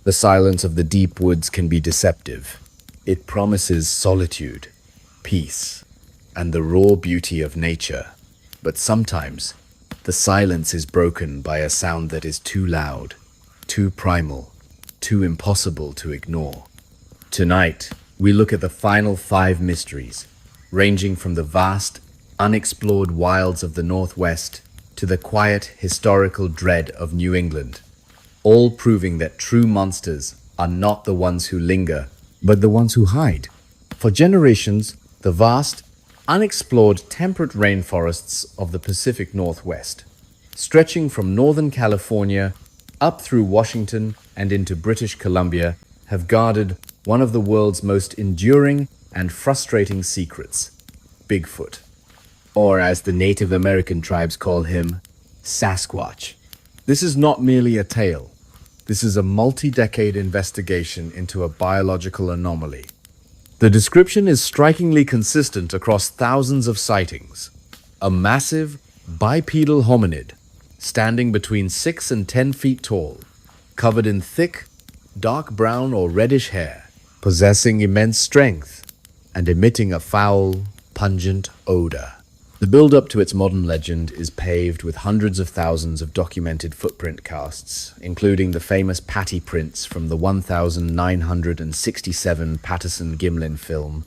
The silence of the deep woods can be deceptive. It promises solitude, peace, and the raw beauty of nature. But sometimes, the silence is broken by a sound that is too loud, too primal, too impossible to ignore. Tonight, we look at the final 5 mysteries, ranging from the vast, unexplored wilds of the Northwest to the quiet, historical dread of New England, all proving that true monsters are not the ones who linger, but the ones who hide. For generations, the vast, unexplored temperate rainforests of the Pacific Northwest, stretching from Northern California up through Washington and into British Columbia, have guarded one of the world's most enduring and frustrating secrets: Bigfoot. Or as the Native American tribes call him, Sasquatch. This is not merely a tale. This is a multi-decade investigation into a biological anomaly. The description is strikingly consistent across thousands of sightings. A massive, bipedal hominid, standing between 6 and 10 feet tall, covered in thick, dark brown or reddish hair, possessing immense strength, and emitting a foul, pungent odor. The build-up to its modern legend is paved with hundreds of thousands of documented footprint casts, including the famous Patty prints from the 1967 Patterson-Gimlin film.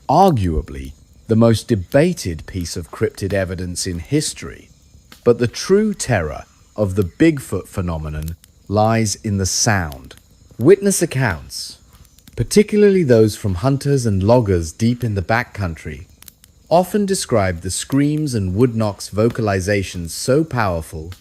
Arguably, the most debated piece of cryptid evidence in history. But the true terror of the Bigfoot phenomenon lies in the sound. Witness accounts, particularly those from hunters and loggers deep in the backcountry, often describe the screams and woodknocks vocalizations so powerful,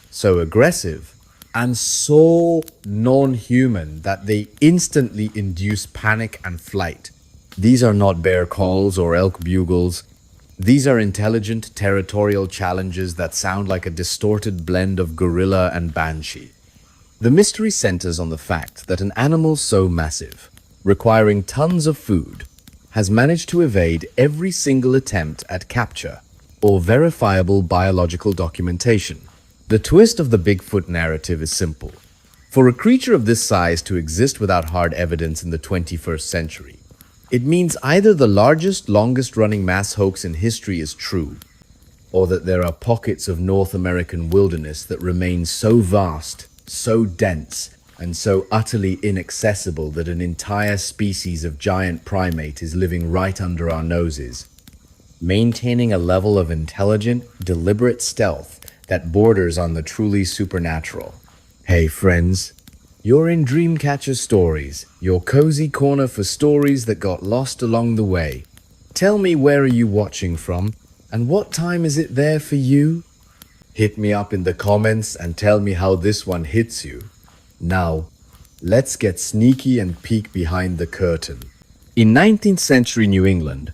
so aggressive, and so non-human that they instantly induce panic and flight. These are not bear calls or elk bugles. These are intelligent territorial challenges that sound like a distorted blend of gorilla and banshee. The mystery centers on the fact that an animal so massive, requiring tons of food, has managed to evade every single attempt at capture or verifiable biological documentation. The twist of the Bigfoot narrative is simple. For a creature of this size to exist without hard evidence in the 21st century, it means either the largest, longest-running mass hoax in history is true, or that there are pockets of North American wilderness that remain so vast, so dense, and so utterly inaccessible that an entire species of giant primate is living right under our noses, maintaining a level of intelligent, deliberate stealth that borders on the truly supernatural. Hey friends, you're in Dreamcatcher Stories, your cozy corner for stories that got lost along the way. Tell me, where are you watching from, and what time is it there for you? Hit me up in the comments and tell me how this one hits you. Now, let's get sneaky and peek behind the curtain. In 19th century New England,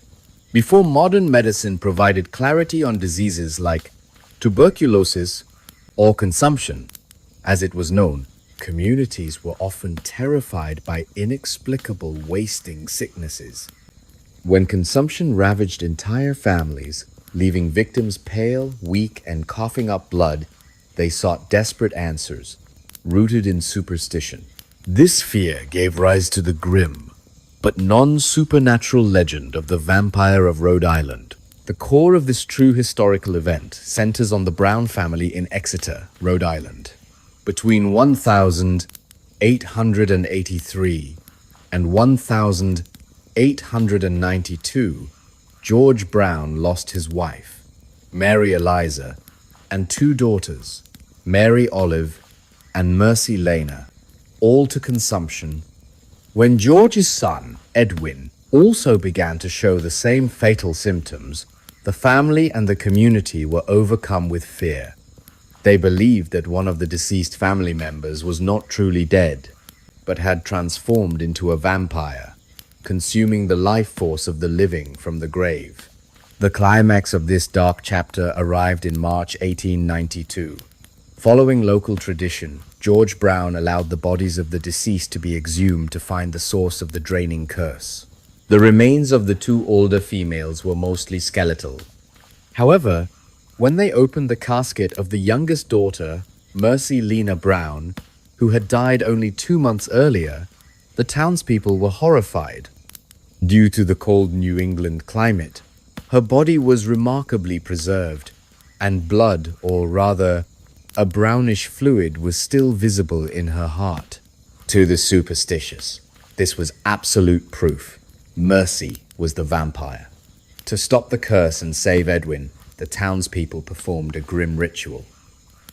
before modern medicine provided clarity on diseases like tuberculosis or consumption, as it was known, communities were often terrified by inexplicable wasting sicknesses. When consumption ravaged entire families, leaving victims pale, weak, and coughing up blood, they sought desperate answers, rooted in superstition. This fear gave rise to the grim, but non-supernatural legend of the Vampire of Rhode Island. The core of this true historical event centers on the Brown family in Exeter, Rhode Island. Between 1883 and 1892, George Brown lost his wife, Mary Eliza, and 2 daughters, Mary Olive and Mercy Lena, all to consumption. When George's son, Edwin, also began to show the same fatal symptoms, the family and the community were overcome with fear. They believed that one of the deceased family members was not truly dead, but had transformed into a vampire, consuming the life force of the living from the grave. The climax of this dark chapter arrived in March 1892. Following local tradition, George Brown allowed the bodies of the deceased to be exhumed to find the source of the draining curse. The remains of the 2 older females were mostly skeletal. However, when they opened the casket of the youngest daughter, Mercy Lena Brown, who had died only 2 months earlier, the townspeople were horrified. Due to the cold New England climate, her body was remarkably preserved, and blood, or rather, a brownish fluid, was still visible in her heart. To the superstitious, this was absolute proof. Mercy was the vampire. To stop the curse and save Edwin, the townspeople performed a grim ritual.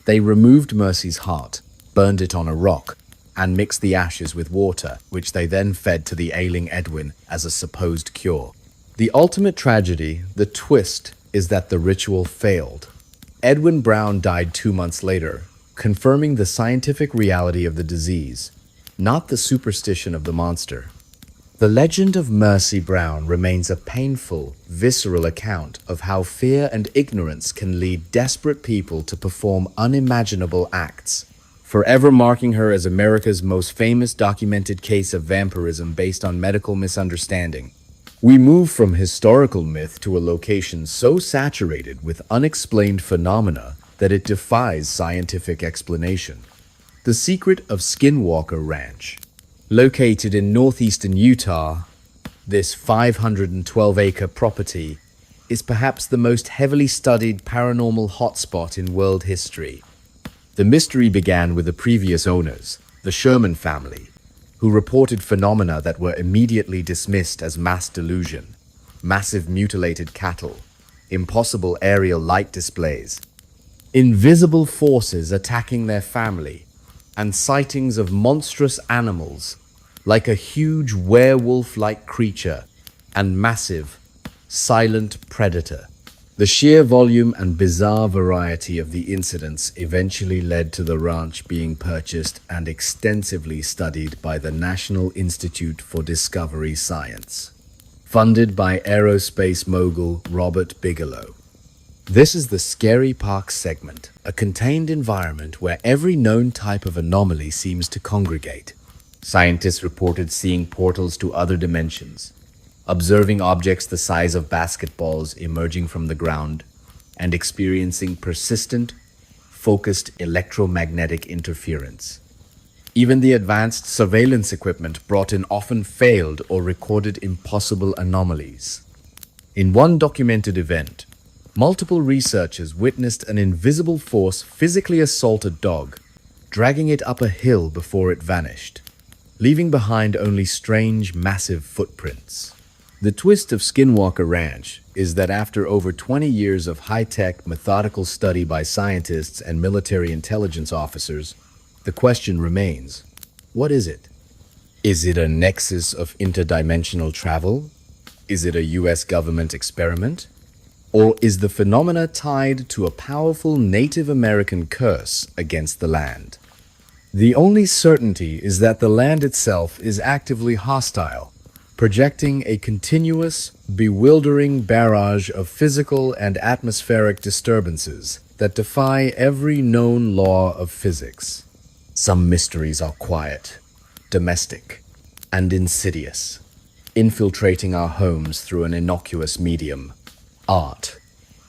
They removed Mercy's heart, burned it on a rock, and mixed the ashes with water, which they then fed to the ailing Edwin as a supposed cure. The ultimate tragedy, the twist, is that the ritual failed. Edwin Brown died 2 months later, confirming the scientific reality of the disease, not the superstition of the monster. The legend of Mercy Brown remains a painful, visceral account of how fear and ignorance can lead desperate people to perform unimaginable acts, forever marking her as America's most famous documented case of vampirism based on medical misunderstanding. We move from historical myth to a location so saturated with unexplained phenomena that it defies scientific explanation. The secret of Skinwalker Ranch. Located in northeastern Utah, this 512-acre property is perhaps the most heavily studied paranormal hotspot in world history. The mystery began with the previous owners, the Sherman family, who reported phenomena that were immediately dismissed as mass delusion: massive mutilated cattle, impossible aerial light displays, invisible forces attacking their family, and sightings of monstrous animals like a huge werewolf-like creature and massive, silent predator. The sheer volume and bizarre variety of the incidents eventually led to the ranch being purchased and extensively studied by the National Institute for Discovery Science, funded by aerospace mogul Robert Bigelow. This is the Scary Park segment, a contained environment where every known type of anomaly seems to congregate. Scientists reported seeing portals to other dimensions, observing objects the size of basketballs emerging from the ground, and experiencing persistent, focused electromagnetic interference. Even the advanced surveillance equipment brought in often failed or recorded impossible anomalies. In one documented event, multiple researchers witnessed an invisible force physically assault a dog, dragging it up a hill before it vanished, leaving behind only strange, massive footprints. The twist of Skinwalker Ranch is that after over 20 years of high-tech, methodical study by scientists and military intelligence officers, the question remains: what is it? Is it a nexus of interdimensional travel? Is it a US government experiment? Or is the phenomena tied to a powerful Native American curse against the land? The only certainty is that the land itself is actively hostile, projecting a continuous, bewildering barrage of physical and atmospheric disturbances that defy every known law of physics. Some mysteries are quiet, domestic, and insidious, infiltrating our homes through an innocuous medium: art.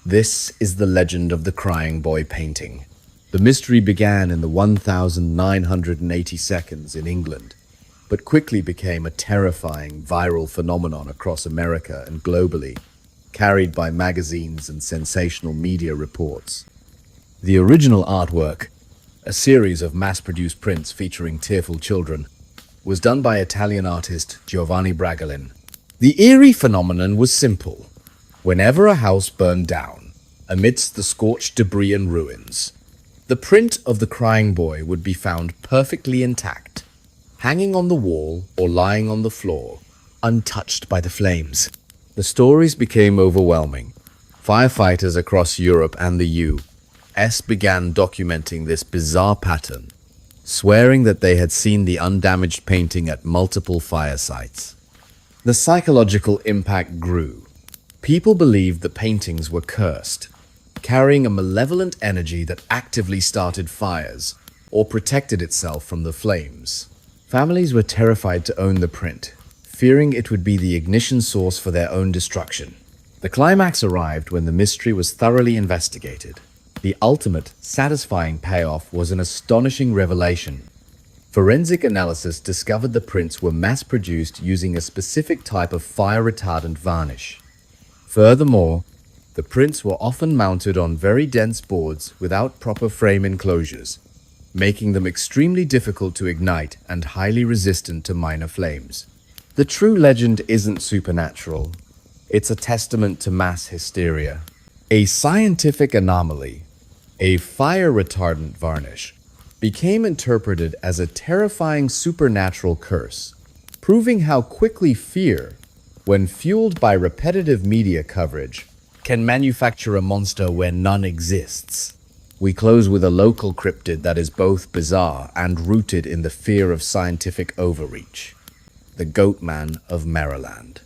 This is the legend of the Crying Boy painting. The mystery began in the 1980 seconds in England, but quickly became a terrifying viral phenomenon across America and globally, carried by magazines and sensational media reports. The original artwork, a series of mass-produced prints featuring tearful children, was done by Italian artist Giovanni Bragolin. The eerie phenomenon was simple. Whenever a house burned down, amidst the scorched debris and ruins, the print of the crying boy would be found perfectly intact, hanging on the wall or lying on the floor, untouched by the flames. The stories became overwhelming. Firefighters across Europe and the US began documenting this bizarre pattern, swearing that they had seen the undamaged painting at multiple fire sites. The psychological impact grew. People believed the paintings were cursed, carrying a malevolent energy that actively started fires or protected itself from the flames. Families were terrified to own the print, fearing it would be the ignition source for their own destruction. The climax arrived when the mystery was thoroughly investigated. The ultimate, satisfying payoff was an astonishing revelation. Forensic analysis discovered the prints were mass-produced using a specific type of fire-retardant varnish. Furthermore, the prints were often mounted on very dense boards without proper frame enclosures, making them extremely difficult to ignite and highly resistant to minor flames. The true legend isn't supernatural. It's a testament to mass hysteria. A scientific anomaly, a fire-retardant varnish, became interpreted as a terrifying supernatural curse, proving how quickly fear, when fueled by repetitive media coverage, can manufacture a monster where none exists. We close with a local cryptid that is both bizarre and rooted in the fear of scientific overreach: the Goatman of Maryland.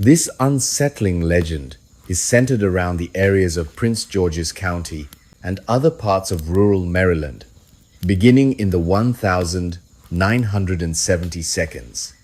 This unsettling legend is centered around the areas of Prince George's County and other parts of rural Maryland, beginning in the 1970 seconds.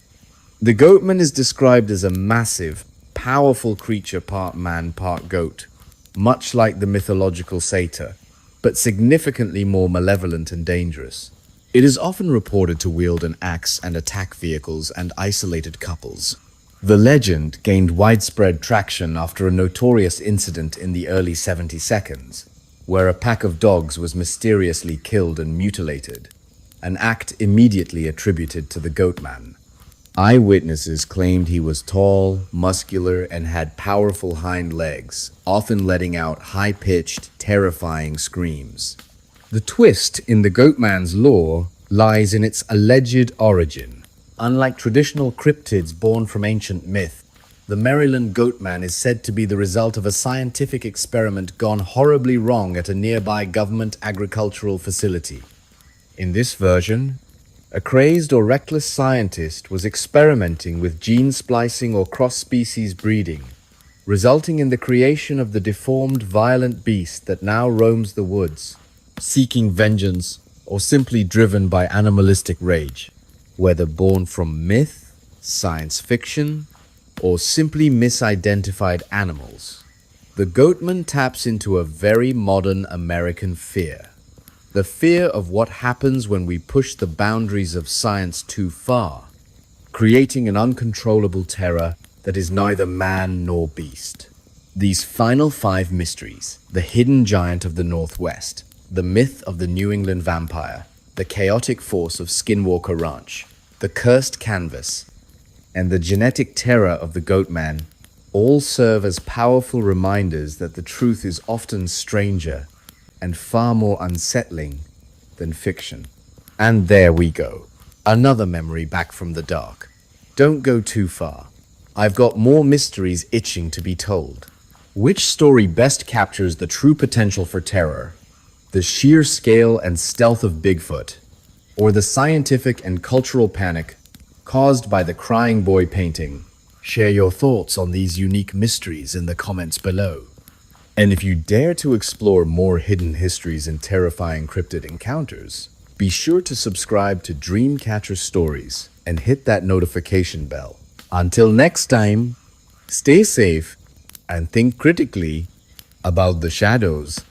The Goatman is described as a massive, powerful creature, part man, part goat, much like the mythological satyr, but significantly more malevolent and dangerous. It is often reported to wield an axe and attack vehicles and isolated couples. The legend gained widespread traction after a notorious incident in the early 70 seconds, where a pack of dogs was mysteriously killed and mutilated, an act immediately attributed to the Goatman. Eyewitnesses claimed he was tall, muscular, and had powerful hind legs, often letting out high-pitched, terrifying screams. The twist in the Goatman's lore lies in its alleged origin. Unlike traditional cryptids born from ancient myth, the Maryland Goatman is said to be the result of a scientific experiment gone horribly wrong at a nearby government agricultural facility. In this version, a crazed or reckless scientist was experimenting with gene splicing or cross-species breeding, resulting in the creation of the deformed, violent beast that now roams the woods, seeking vengeance or simply driven by animalistic rage. Whether born from myth, science fiction, or simply misidentified animals, the Goatman taps into a very modern American fear. The fear of what happens when we push the boundaries of science too far, creating an uncontrollable terror that is neither man nor beast. These final 5 mysteries: the hidden giant of the Northwest, the myth of the New England vampire, the chaotic force of Skinwalker Ranch, the cursed canvas, and the genetic terror of the Goatman, all serve as powerful reminders that the truth is often stranger and far more unsettling than fiction. And there we go. Another memory back from the dark. Don't go too far. I've got more mysteries itching to be told. Which story best captures the true potential for terror? The sheer scale and stealth of Bigfoot, or the scientific and cultural panic caused by the Crying Boy painting? Share your thoughts on these unique mysteries in the comments below. And if you dare to explore more hidden histories and terrifying cryptid encounters, be sure to subscribe to Dreamcatcher Stories and hit that notification bell. Until next time, stay safe and think critically about the shadows